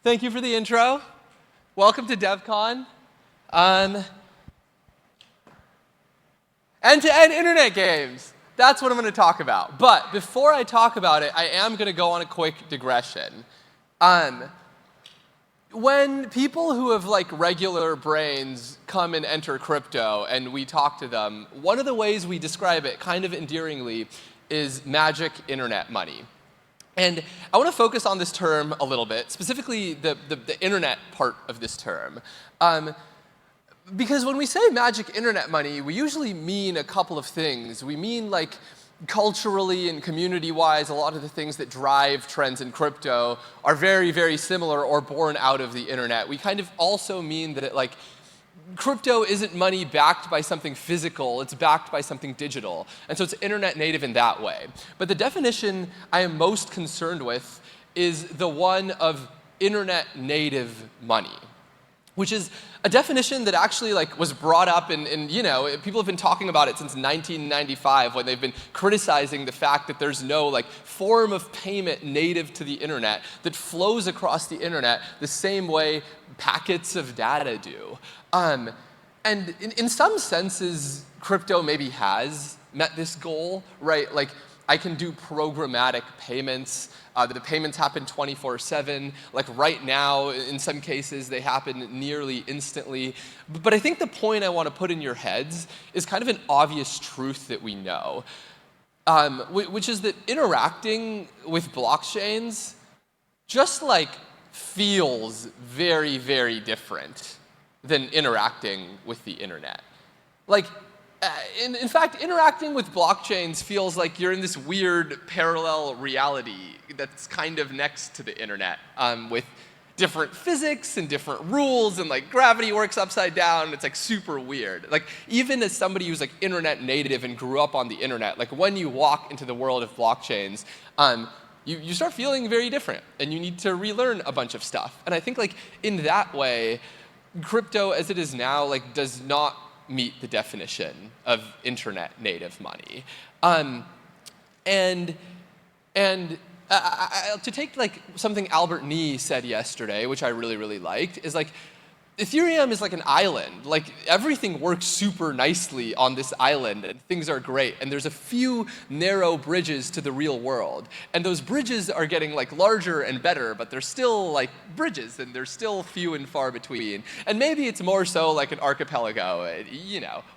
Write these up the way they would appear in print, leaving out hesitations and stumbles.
Thank you for the intro. Welcome to Devcon. End-to-end internet games. That's what I'm going to talk about. But before I talk about it, I am going to go on a quick digression. When people who have regular brains come and enter crypto and we talk to them, one of the ways we describe it kind of endearingly is magic internet money. And I want to focus on this term a little bit, specifically the internet part of this term. Because when we say magic internet money, we usually mean a couple of things. We mean culturally and community-wise, a lot of the things that drive trends in crypto are very, very similar or born out of the internet. We kind of also mean that crypto isn't money backed by something physical, it's backed by something digital. And so it's internet native in that way. But the definition I am most concerned with is the one of internet native money, which is a definition that actually was brought up and people have been talking about it since 1995 when they've been criticizing the fact that there's no form of payment native to the internet that flows across the internet the same way packets of data do. And in some senses, crypto maybe has met this goal, right? I can do programmatic payments. The payments happen 24/7. Right now, in some cases, they happen nearly instantly. But I think the point I want to put in your heads is kind of an obvious truth that we know, which is that interacting with blockchains just feels very, very different than interacting with the internet. In fact, interacting with blockchains feels like you're in this weird parallel reality that's kind of next to the internet, with different physics and different rules, and gravity works upside down. It's super weird. Even as somebody who's internet native and grew up on the internet, when you walk into the world of blockchains, you start feeling very different, and you need to relearn a bunch of stuff. And I think in that way, crypto as it is now does not meet the definition of internet native money. To take something Albert Nee said yesterday, which I really, really liked, is Ethereum is an island. Everything works super nicely on this island, and things are great. And there's a few narrow bridges to the real world. And those bridges are getting larger and better, but they're still bridges, and they're still few and far between. And maybe it's more so an archipelago,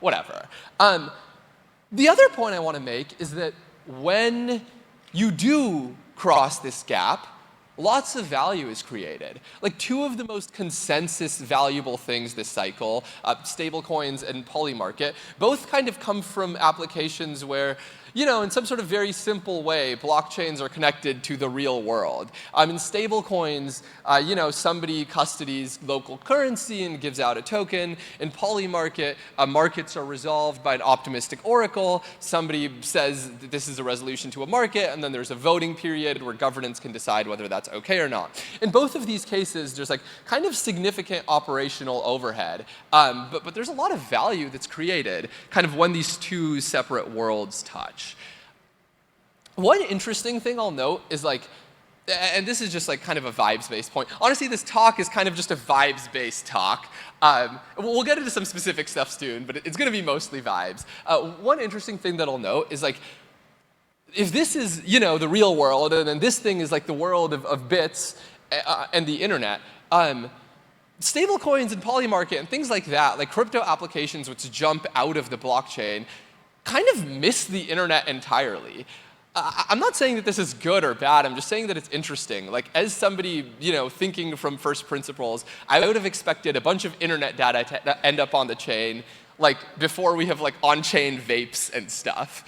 whatever. The other point I want to make is that when you do cross this gap, lots of value is created. Two of the most consensus valuable things this cycle, stablecoins and Polymarket, both kind of come from applications where, in some sort of very simple way, blockchains are connected to the real world. In stablecoins, somebody custodies local currency and gives out a token. In Polymarket, markets are resolved by an optimistic oracle. Somebody says that this is a resolution to a market, and then there's a voting period where governance can decide whether that's okay or not. In both of these cases, there's kind of significant operational overhead, but there's a lot of value that's created kind of when these two separate worlds touch. One interesting thing I'll note is and this is just kind of a vibes-based point. Honestly, this talk is kind of just a vibes-based talk. We'll get into some specific stuff soon, but it's going to be mostly vibes. One interesting thing that I'll note is if this is the real world, and then this thing is the world of bits and the internet, stablecoins and Polymarket and things like that, crypto applications which jump out of the blockchain, kind of miss the internet entirely. I'm not saying that this is good or bad. I'm just saying that it's interesting. As somebody, thinking from first principles, I would have expected a bunch of internet data to end up on the chain, before we have on-chain vapes and stuff.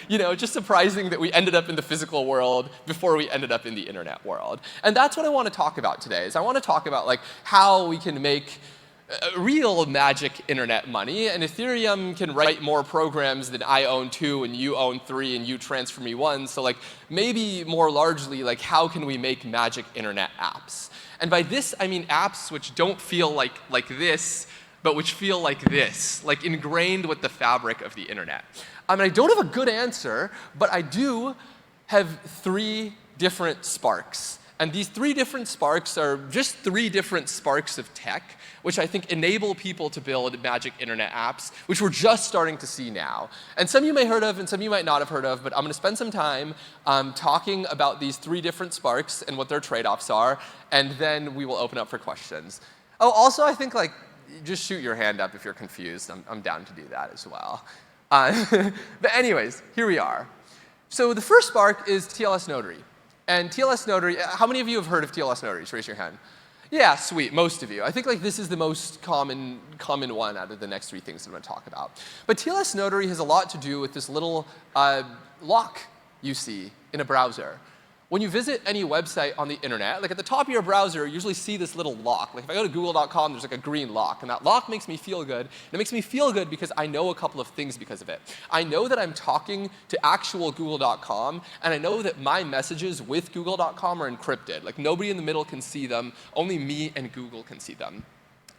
Just surprising that we ended up in the physical world before we ended up in the internet world. And that's what I want to talk about today. Is I want to talk about how we can make real magic internet money, and Ethereum can write more programs than I own 2 and you own 3 and you transfer me 1. So maybe more largely, how can we make magic internet apps? And by this I mean apps which don't feel like this, but which feel like this, ingrained with the fabric of the internet. I don't have a good answer, but I do have 3 different sparks. And these 3 different sparks are just 3 different sparks of tech, which I think enable people to build magic internet apps, which we're just starting to see now. And some you may have heard of and some you might not have heard of, but I'm going to spend some time talking about these 3 different sparks and what their trade-offs are, and then we will open up for questions. Oh, also, I think like just shoot your hand up if you're confused. I'm down to do that as well. But anyways, here we are. So the first spark is TLS Notary. And TLS Notary, how many of you have heard of TLS Notaries? Raise your hand. Yeah, sweet, most of you. I think like this is the most common one out of the next 3 things I'm going to talk about. But TLS Notary has a lot to do with this little lock you see in a browser. When you visit any website on the internet, like at the top of your browser, you usually see this little lock. Like if I go to google.com, there's like a green lock, and that lock makes me feel good. And it makes me feel good because I know a couple of things because of it. I know that I'm talking to actual google.com, and I know that my messages with google.com are encrypted. Like nobody in the middle can see them, only me and Google can see them.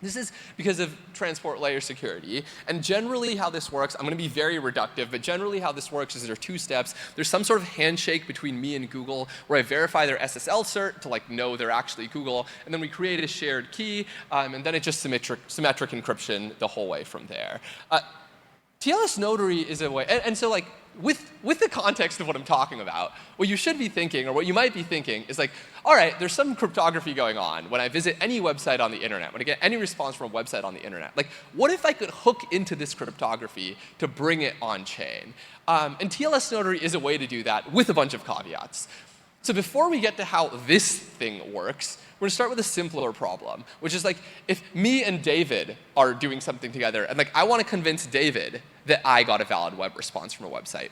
This is because of transport layer security. And generally how this works, I'm going to be very reductive, but generally how this works is there are 2 steps. There's some sort of handshake between me and Google where I verify their SSL cert to like know they're actually Google, and then we create a shared key, and then it's just symmetric encryption the whole way from there. TLS Notary is a way, and so like with the context of what I'm talking about, what you should be thinking, or what you might be thinking, is like, all right, there's some cryptography going on when I visit any website on the internet, when I get any response from a website on the internet. Like, what if I could hook into this cryptography to bring it on-chain? And TLS Notary is a way to do that with a bunch of caveats. So before we get to how this thing works, we're going to start with a simpler problem, which is like if me and David are doing something together, and like I want to convince David that I got a valid web response from a website.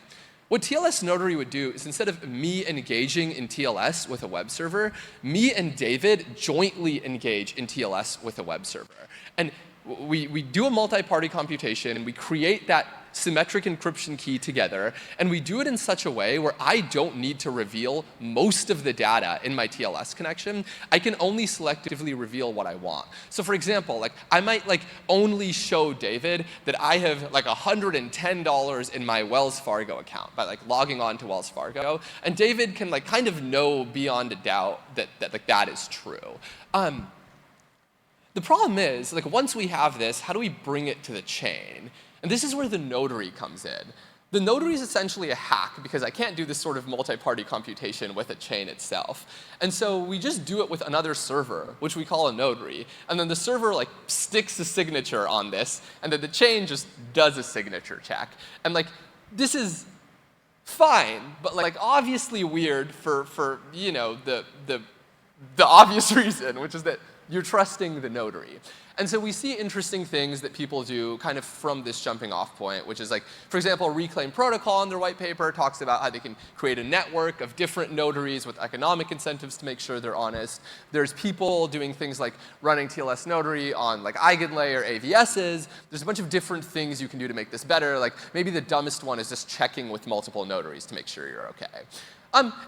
What TLS Notary would do is instead of me engaging in TLS with a web server, me and David jointly engage in TLS with a web server. And we do a multi-party computation, and we create that symmetric encryption key together, and we do it in such a way where I don't need to reveal most of the data in my TLS connection. I can only selectively reveal what I want. So for example, like I might like only show David that I have like $110 in my Wells Fargo account by like logging on to Wells Fargo, and David can like kind of know beyond a doubt that like that is true. The problem is, like once we have this, how do we bring it to the chain? And this is where the notary comes in. The notary is essentially a hack because I can't do this sort of multi-party computation with a chain itself. And so we just do it with another server, which we call a notary. And then the server like sticks a signature on this, and then the chain just does a signature check. And like this is fine, but like obviously weird for you know the obvious reason, which is that you're trusting the notary. And so we see interesting things that people do kind of from this jumping off point, which is like, for example, Reclaim Protocol in their white paper talks about how they can create a network of different notaries with economic incentives to make sure they're honest. There's people doing things like running TLS Notary on like eigenlayer AVSs. There's a bunch of different things you can do to make this better. Like maybe the dumbest one is just checking with multiple notaries to make sure you're okay.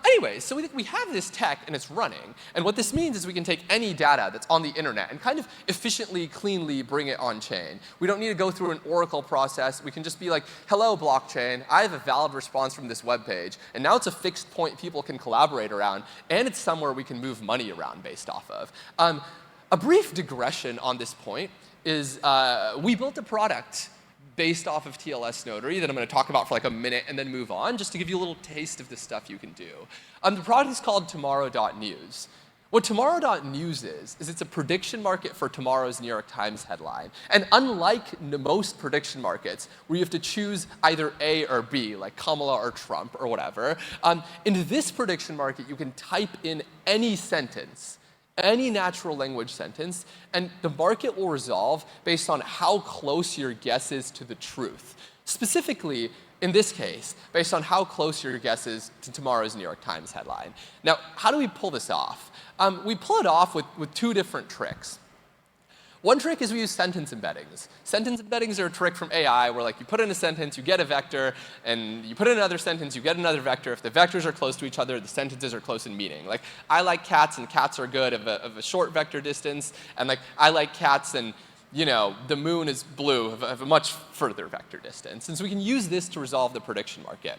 Anyway, so we have this tech and it's running. And what this means is we can take any data that's on the internet and kind of efficiently, cleanly bring it on chain. We don't need to go through an Oracle process. We can just be like, hello, blockchain. I have a valid response from this web page. And now it's a fixed point people can collaborate around. And it's somewhere we can move money around based off of. A brief digression on this point is we built a product based off of TLS Notary that I'm going to talk about for like a minute and then move on, just to give you a little taste of the stuff you can do. The product is called tomorrow.news. What tomorrow.news is it's a prediction market for tomorrow's New York Times headline. And unlike most prediction markets, where you have to choose either A or B, like Kamala or Trump or whatever, in this prediction market, you can type in any sentence, any natural language sentence, and the market will resolve based on how close your guess is to the truth. Specifically, in this case, based on how close your guess is to tomorrow's New York Times headline. Now, how do we pull this off? We pull it off with 2 different tricks. One trick is we use sentence embeddings. Sentence embeddings are a trick from AI where like you put in a sentence, you get a vector, and you put in another sentence, you get another vector. If the vectors are close to each other, the sentences are close in meaning. Like I like cats and cats are good of a short vector distance, and like I like cats and you know, the moon is blue of a much further vector distance. And so we can use this to resolve the prediction market.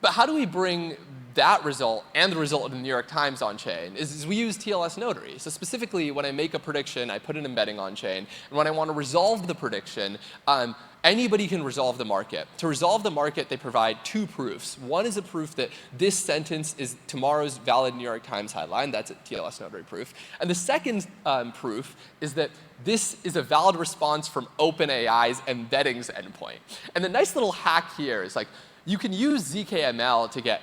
But how do we bring that result and the result of the New York Times on-chain is we use TLS notary. So specifically, when I make a prediction, I put an embedding on-chain. And when I want to resolve the prediction, anybody can resolve the market. To resolve the market, they provide two proofs. One is a proof that this sentence is tomorrow's valid New York Times headline. That's a TLS notary proof. And the second proof is that this is a valid response from OpenAI's embeddings endpoint. And the nice little hack here is like, you can use zkml to get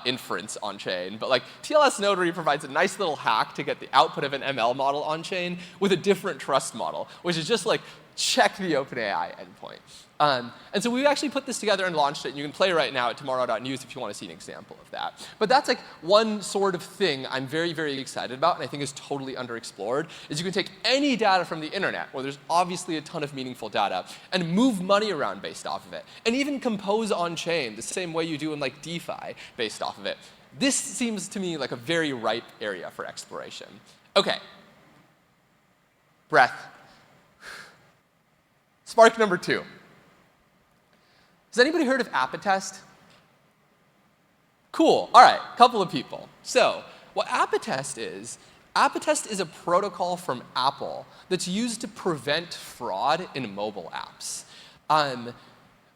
inference on-chain, but like TLS notary provides a nice little hack to get the output of an ML model on-chain with a different trust model, which is just like check the OpenAI endpoint. And so we actually put this together and launched it, and you can play right now at tomorrow.news if you want to see an example of that. But that's like one sort of thing I'm very, very excited about and I think is totally underexplored, is you can take any data from the internet, where there's obviously a ton of meaningful data, and move money around based off of it, and even compose on-chain the same way you do in like DeFi based off of it. This seems to me like a very ripe area for exploration. Okay. Breath. Spark number 2. Has anybody heard of attest? Cool. All right, a couple of people. So what attest is a protocol from Apple that's used to prevent fraud in mobile apps.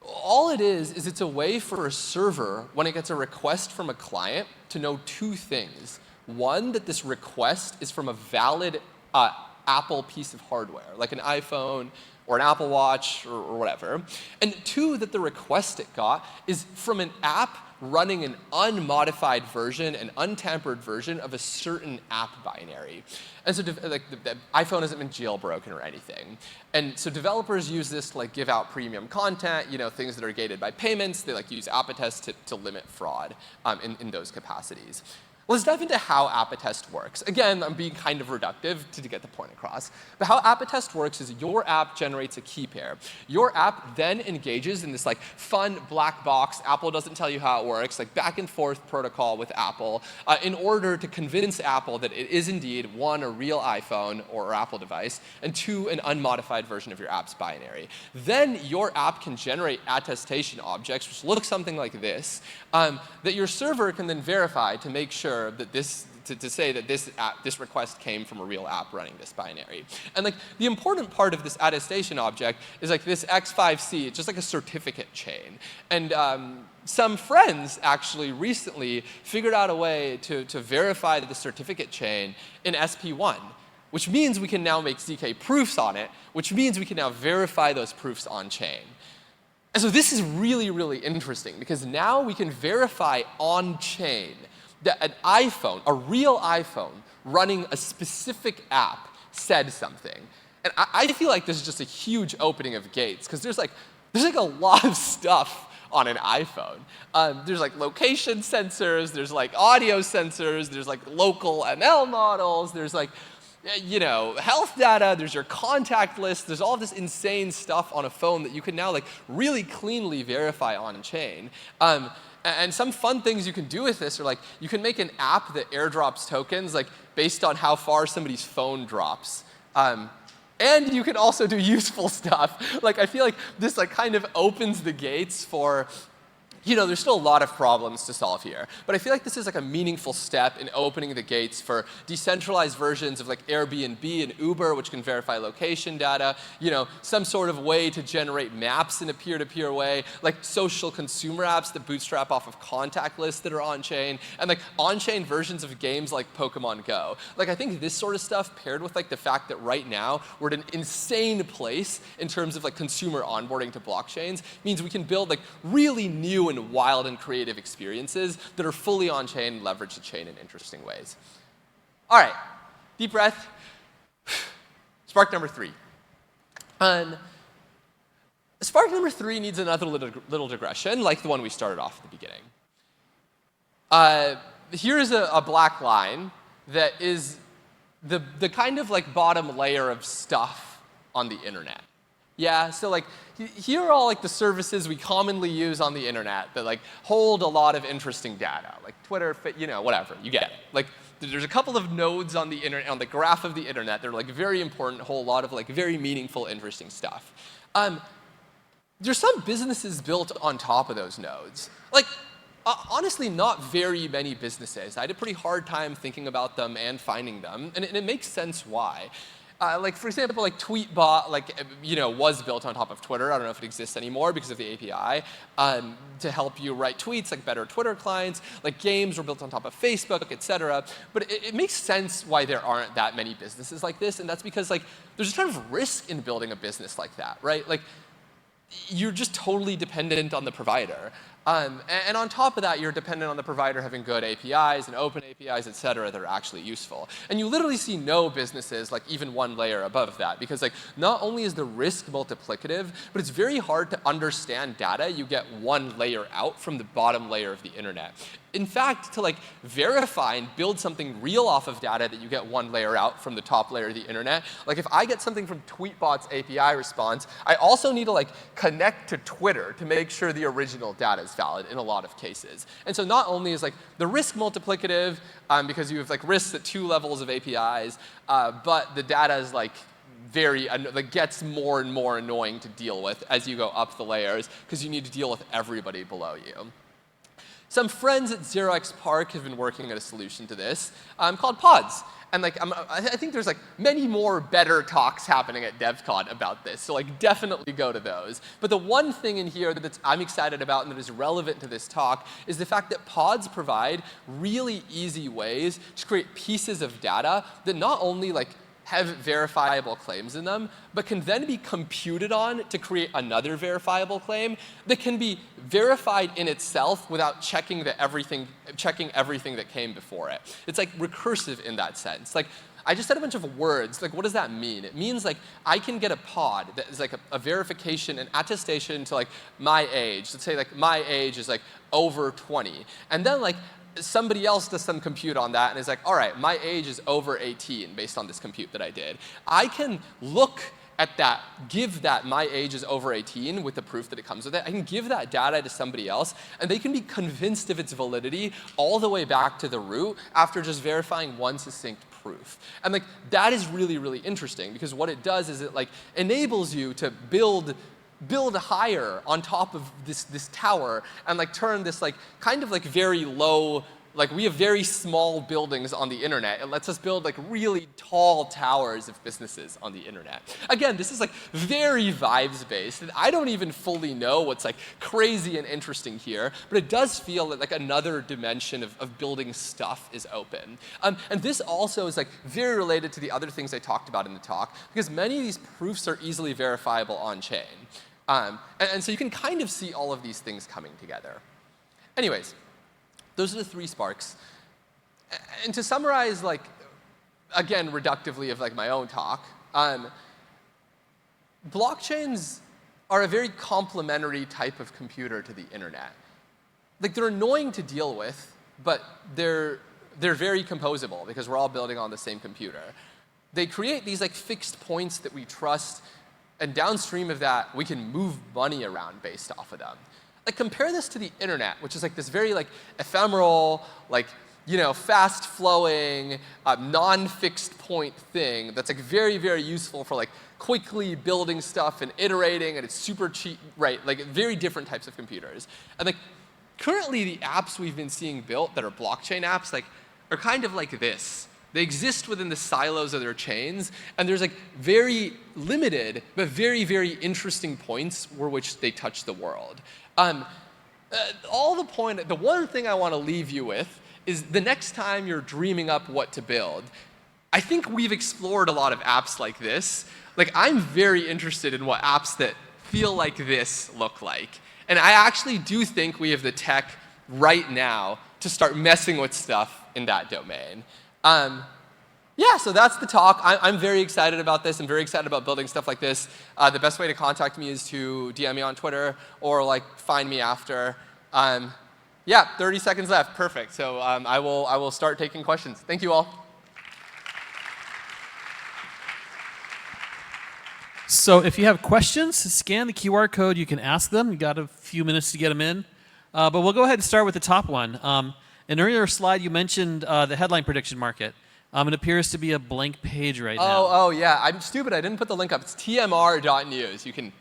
All it is it's a way for a server, when it gets a request from a client, to know two things. One, that this request is from a valid Apple piece of hardware, like an iPhone or an Apple Watch or whatever. And two, that the request it got is from an app running an unmodified version, an untampered version of a certain app binary. And so like, the iPhone hasn't been jailbroken or anything. And so developers use this to like give out premium content, things that are gated by payments. They like use attest to limit fraud in those capacities. Let's dive into how attest works. Again, I'm being kind of reductive to get the point across. But how attest works is your app generates a key pair. Your app then engages in this like fun black box, Apple doesn't tell you how it works, like back and forth protocol with Apple in order to convince Apple that it is indeed, one, a real iPhone or Apple device, and two, an unmodified version of your app's binary. Then your app can generate attestation objects, which look something like this, that your server can then verify to make sure that to say that this request came from a real app running this binary. And like the important part of this attestation object is like this X5C, it's just like a certificate chain. And some friends actually recently figured out a way to verify the certificate chain in SP1, which means we can now make ZK proofs on it, which means we can now verify those proofs on chain. And so this is really, really interesting because now we can verify on chain that an iPhone, a real iPhone, running a specific app said something. And I feel like this is just a huge opening of gates, because there's like a lot of stuff on an iPhone. There's like location sensors, there's like audio sensors, there's like local ML models, there's like health data, there's your contact list, there's all this insane stuff on a phone that you can now like really cleanly verify on chain. And some fun things you can do with this are like, you can make an app that airdrops tokens like based on how far somebody's phone drops. And you can also do useful stuff. Like I feel like this like kind of opens the gates for, there's still a lot of problems to solve here. But I feel like this is like a meaningful step in opening the gates for decentralized versions of like Airbnb and Uber, which can verify location data, some sort of way to generate maps in a peer-to-peer way, like social consumer apps that bootstrap off of contact lists that are on-chain, and like on-chain versions of games like Pokemon Go. Like I think this sort of stuff paired with like the fact that right now we're at an insane place in terms of like consumer onboarding to blockchains means we can build like really new and wild and creative experiences that are fully on-chain and leverage the chain in interesting ways. All right, deep breath. Spark number 3. Spark number 3 needs another little digression, like the one we started off at the beginning. Here is a black line that is the kind of like bottom layer of stuff on the internet. Yeah, so like here are all like the services we commonly use on the internet that like hold a lot of interesting data, like Twitter, whatever, you get it. Like there's a couple of nodes on the internet, on the graph of the internet, they're like very important, hold a lot of like very meaningful, interesting stuff. There's some businesses built on top of those nodes. Like Honestly, not very many businesses. I had a pretty hard time thinking about them and finding them, and it makes sense why. Like for example, like Tweetbot, was built on top of Twitter. I don't know if it exists anymore because of the API to help you write tweets, like better Twitter clients. Like games were built on top of Facebook, et cetera. But it makes sense why there aren't that many businesses like this, and that's because like there's a ton of risk in building a business like that, right? Like you're just totally dependent on the provider. And on top of that, you're dependent on the provider having good APIs and open APIs, et cetera, that are actually useful. And you literally see no businesses like even one layer above that, because like not only is the risk multiplicative, but it's very hard to understand data you get one layer out from the bottom layer of the internet. In fact, to like verify and build something real off of data that you get one layer out from the top layer of the internet, like if I get something from Tweetbot's API response, I also need to like connect to Twitter to make sure the original data is valid in a lot of cases. And so not only is like the risk multiplicative because you have like risks at 2 levels of APIs, but the data is like gets more and more annoying to deal with as you go up the layers because you need to deal with everybody below you. Some friends at 0x Park have been working at a solution to this called pods. And like, I think there's like many more better talks happening at Devcon about this, so like definitely go to those. But the one thing in here that I'm excited about and that is relevant to this talk is the fact that pods provide really easy ways to create pieces of data that not only like have verifiable claims in them, but can then be computed on to create another verifiable claim that can be verified in itself without checking everything that came before it. It's like recursive in that sense. Like I just said a bunch of words. Like what does that mean? It means like I can get a pod that is like a verification and attestation to like my age. Let's say like my age is like over 20, and then like somebody else does some compute on that and is like, all right, my age is over 18 based on this compute that I did. I can look at that, give that my age is over 18 with the proof that it comes with it. I can give that data to somebody else, and they can be convinced of its validity all the way back to the root after just verifying one succinct proof. And like that is really, really interesting because what it does is it like enables you to build higher on top of this tower and like turn this like kind of like very low, like we have very small buildings on the internet. It lets us build like really tall towers of businesses on the internet. Again, this is like very vibes based, and I don't even fully know what's like crazy and interesting here, but it does feel that like another dimension of building stuff is open. And this also is like very related to the other things I talked about in the talk, because many of these proofs are easily verifiable on chain. And so you can kind of see all of these things coming together. Anyways, those are the 3 sparks. And to summarize, like, again, reductively of like my own talk, blockchains are a very complementary type of computer to the internet. Like they're annoying to deal with, but they're very composable because we're all building on the same computer. They create these like fixed points that we trust, and downstream of that, we can move money around based off of them. Like compare this to the internet, which is like this very like ephemeral, like fast-flowing, non-fixed point thing that's like very, very useful for like quickly building stuff and iterating, and it's super cheap, right? Like very different types of computers. And like currently, the apps we've been seeing built that are blockchain apps like are kind of like this. They exist within the silos of their chains, and there's like very limited but very, very interesting points where which they touch the world. The one thing I want to leave you with is the next time you're dreaming up what to build, I think we've explored a lot of apps like this. Like I'm very interested in what apps that feel like this look like. And I actually do think we have the tech right now to start messing with stuff in that domain. Yeah, so that's the talk. I'm very excited about this. I'm very excited about building stuff like this. The best way to contact me is to DM me on Twitter or like find me after. Yeah, 30 seconds left. Perfect. So I will start taking questions. Thank you all. So if you have questions, scan the QR code. You can ask them. You got a few minutes to get them in. But we'll go ahead and start with the top one. In an earlier slide, you mentioned the headline prediction market. It appears to be a blank page right now. Oh, yeah. I'm stupid. I didn't put the link up. It's tmr.news. You can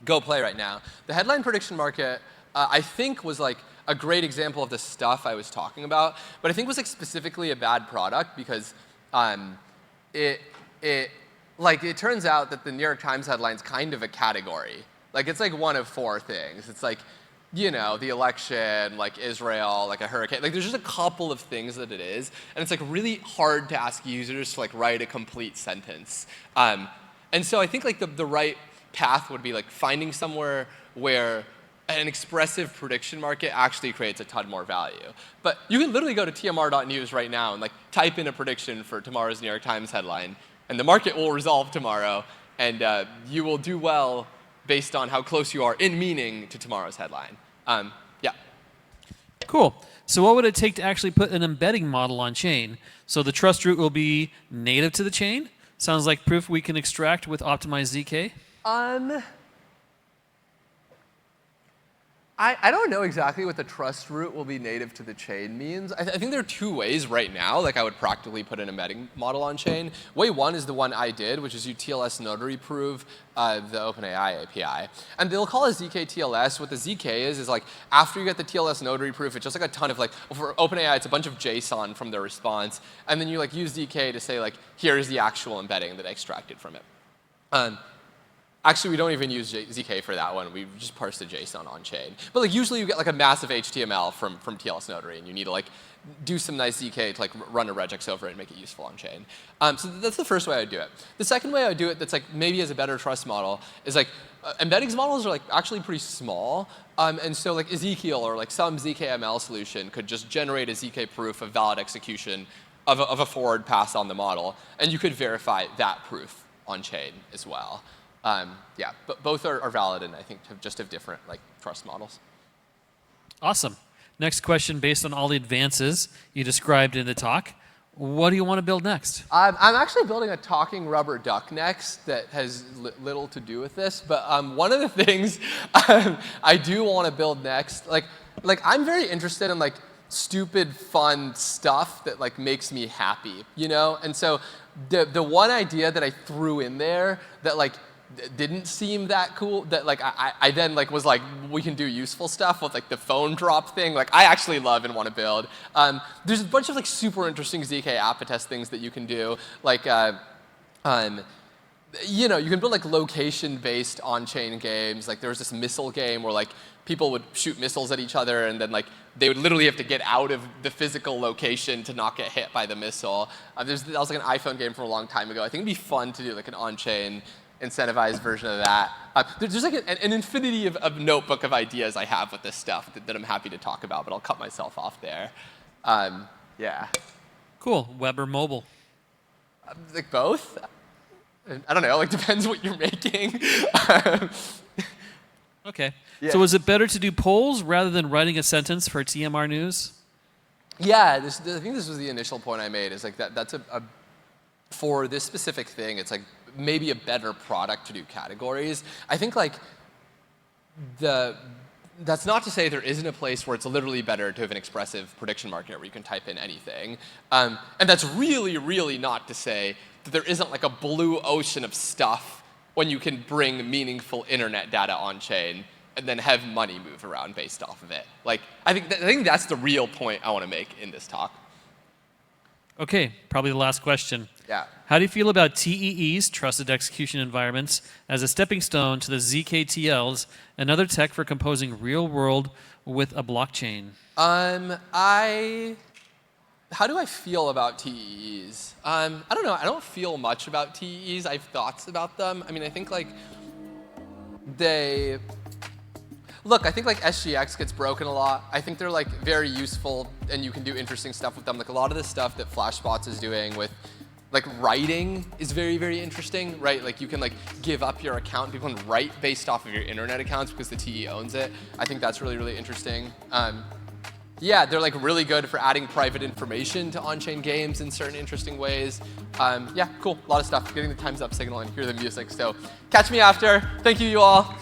go play right now. The headline prediction market I think was like a great example of the stuff I was talking about, but I think was like specifically a bad product because it turns out that the New York Times headline's kind of a category. Like it's like one of 4 things. It's like, you know, the election, like Israel, like a hurricane. Like there's just a couple of things that it is, and it's like really hard to ask users to like write a complete sentence. And so I think like the right path would be like finding somewhere where an expressive prediction market actually creates a ton more value. But you can literally go to tmr.news right now and like type in a prediction for tomorrow's New York Times headline, and the market will resolve tomorrow, and you will do well based on how close you are in meaning to tomorrow's headline. Yeah. Cool. So what would it take to actually put an embedding model on chain? So the trust root will be native to the chain. Sounds like proof we can extract with optimized ZK. I don't know exactly what the trust root will be native to the chain means. I think there are 2 ways right now, like I would practically put an embedding model on chain. Way 1 is the one I did, which is you TLS notary prove the OpenAI API. And they'll call it ZK TLS. What the ZK is like after you get the TLS notary proof, it's just like a ton of like, for OpenAI, it's a bunch of JSON from their response. And then you like use ZK to say like, here's the actual embedding that I extracted from it. Actually, we don't even use ZK for that one. We just parse the JSON on chain. But like usually you get like a massive HTML from TLS Notary, and you need to like do some nice ZK to like run a regex over it and make it useful on chain. So that's the first way I would do it. The second way I would do it that's like maybe as a better trust model is like embeddings models are like actually pretty small. And so like Ezekiel or like some zkml solution could just generate a ZK proof of valid execution of a forward pass on the model, and you could verify that proof on chain as well. Yeah, but both are valid, and I think just have different like trust models. Awesome. Next question, based on all the advances you described in the talk, what do you want to build next? I'm actually building a talking rubber duck next that has little to do with this, but one of the things I do want to build next, like I'm very interested in like stupid fun stuff that like makes me happy, you know? And so the one idea that I threw in there that like didn't seem that cool, that like I then like was like, we can do useful stuff with like the phone drop thing, like I actually love and want to build. There's a bunch of like super interesting ZK attest things that you can do, like you know, you can build like location-based on-chain games. Like there was this missile game where like people would shoot missiles at each other, and then like they would literally have to get out of the physical location to not get hit by the missile. That was like an iPhone game from a long time ago. I think it'd be fun to do like an on-chain incentivized version of that. There's like an infinity of notebook of ideas I have with this stuff that I'm happy to talk about, but I'll cut myself off there. Yeah. Cool. Web or mobile? Like both? I don't know. Like depends what you're making. Okay. Yeah. So is it better to do polls rather than writing a sentence for TMR News? Yeah. I think this was the initial point I made. Is like that's for this specific thing. It's like maybe a better product to do categories. I think like that's not to say there isn't a place where it's literally better to have an expressive prediction market where you can type in anything. And that's really, really not to say that there isn't like a blue ocean of stuff when you can bring meaningful internet data on chain and then have money move around based off of it. Like I think that's the real point I want to make in this talk. Okay, probably the last question. Yeah. How do you feel about TEEs, trusted execution environments, as a stepping stone to the ZKTLs, another tech for composing real world with a blockchain? How do I feel about TEEs? I don't know. I don't feel much about TEEs. I have thoughts about them. I mean, I think like I think like SGX gets broken a lot. I think they're like very useful, and you can do interesting stuff with them. Like a lot of the stuff that Flashbots is doing with like writing is very, very interesting, right? Like you can like give up your account. People can write based off of your internet accounts because the TE owns it. I think that's really, really interesting. Yeah, they're like really good for adding private information to on-chain games in certain interesting ways. Yeah, cool, a lot of stuff. Getting the time's up signal and hear the music. So catch me after. Thank you all.